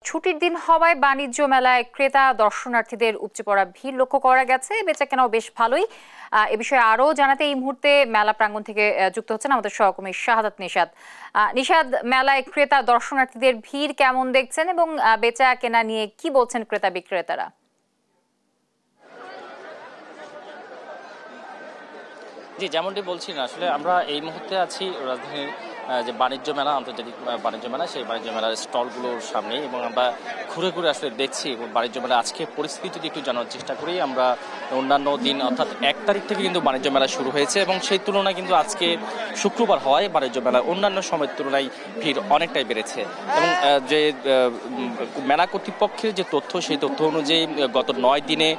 ছুটির দিন হওয়ায় বাণিজ্য মেলায় ক্রেতা দর্শনার্থীদের উপচে পড়া ভিড় লক্ষ্য করা গেছে। বেচাকেনাও বেশ ভালোই। এ বিষয়ে আরো জানাতে এই মুহূর্তে মেলা প্রাঙ্গণ থেকে যুক্ত হচ্ছেন আমাদের সহকর্মী শাহাদাত নিশাদ। নিশাদ, মেলায় ক্রেতা দর্শনার্থীদের ভিড় কেমন দেখছেন এবং বেচা কেনা নিয়ে কি বলছেন ক্রেতা বিক্রেতারা? জি, যেমনটি বলছিলেন, আসলে আমরা এই মুহূর্তে আছি রাজধানীর যে বাণিজ্য মেলা, আন্তর্জাতিক বাণিজ্য মেলা, সেই বাণিজ্য মেলার স্টলগুলোর সামনে, এবং আমরা ঘুরে ঘুরে আসলে দেখছি এবং বাণিজ্য মেলা আজকে পরিস্থিতি যদি একটু জানার চেষ্টা করি। আমরা অন্যান্য দিন অর্থাৎ 1 তারিখ থেকে কিন্তু বাণিজ্য মেলা শুরু হয়েছে এবং সেই তুলনায় কিন্তু আজকে শুক্রবার হওয়ায় বাণিজ্য মেলা অন্যান্য সময়ের তুলনায় ভিড় অনেকটাই বেড়েছে। এবং যে মেলা কর্তৃপক্ষের যে তথ্য, সেই তথ্য অনুযায়ী গত 9 দিনে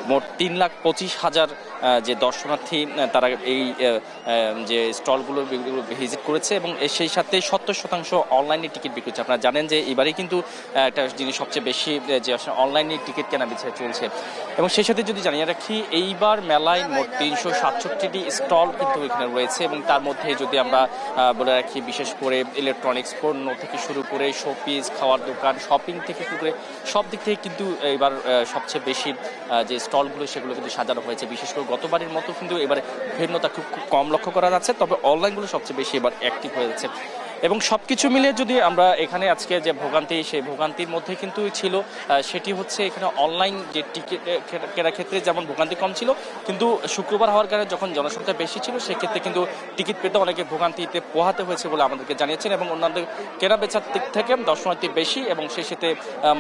মোট 3,25,000 যে দর্শনার্থী তারা এই যে স্টলগুলো ভিজিট করেছে এবং সেই সাথে 70% অনলাইনে টিকিট বিক্রি হচ্ছে। আপনারা জানেন যে এবারে কিন্তু একটা জিনিস সবচেয়ে বেশি যে অনলাইনে টিকিট কেনা বেচা চলছে। এবং সেই সাথে যদি জানিয়ে রাখি, এইবার মেলায় মোট 367টি স্টল কিন্তু এখানে রয়েছে এবং তার মধ্যে যদি আমরা বলে রাখি, বিশেষ করে ইলেকট্রনিক্স পণ্য থেকে শুরু করে শোপিস, খাওয়ার দোকান, শপিং থেকে শুরু করে সব দিক থেকে কিন্তু এবার সবচেয়ে বেশি যে স্টলগুলো সেগুলো কিন্তু সাজানো হয়েছে। বিশেষ করে গতবারের মতো কিন্তু এবারে ভিন্নতা খুব কম লক্ষ্য করা যাচ্ছে, তবে অনলাইনগুলো সবচেয়ে বেশি এবার অ্যাক্টিভ হয়েছে। এবং সবকিছু মিলে যদি আমরা এখানে আজকে যে ভোগান্তি, সেই ভোগান্তির মধ্যে কিন্তু ছিল সেটি হচ্ছে এখানে অনলাইন যে টিকিট কেনার ক্ষেত্রে যেমন ভোগান্তি কম ছিল, কিন্তু শুক্রবার হওয়ার কারণে যখন জনসংখ্যা বেশি ছিল সেক্ষেত্রে কিন্তু টিকিট পেতে অনেকে ভোগান্তিতে পোহাতে হয়েছে বলে আমাদেরকে জানিয়েছেন। এবং অন্যান্য কেনা বেচার দিক থেকে দর্শনার্থী বেশি এবং সেই সাথে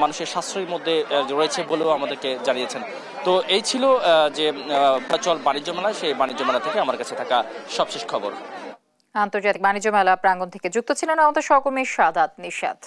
মানুষের সাশ্রয়ের মধ্যে রয়েছে বলেও আমাদেরকে জানিয়েছেন। তো এই ছিল যে চল বাণিজ্য মেলা, সেই বাণিজ্য মেলা থেকে আমার কাছে থাকা সবশেষ খবর। আন্তর্জাতিক বাণিজ্য মেলা প্রাঙ্গণ থেকে যুক্ত ছিলেন আমাদের সহকর্মী শাহাদাত নিশাদ।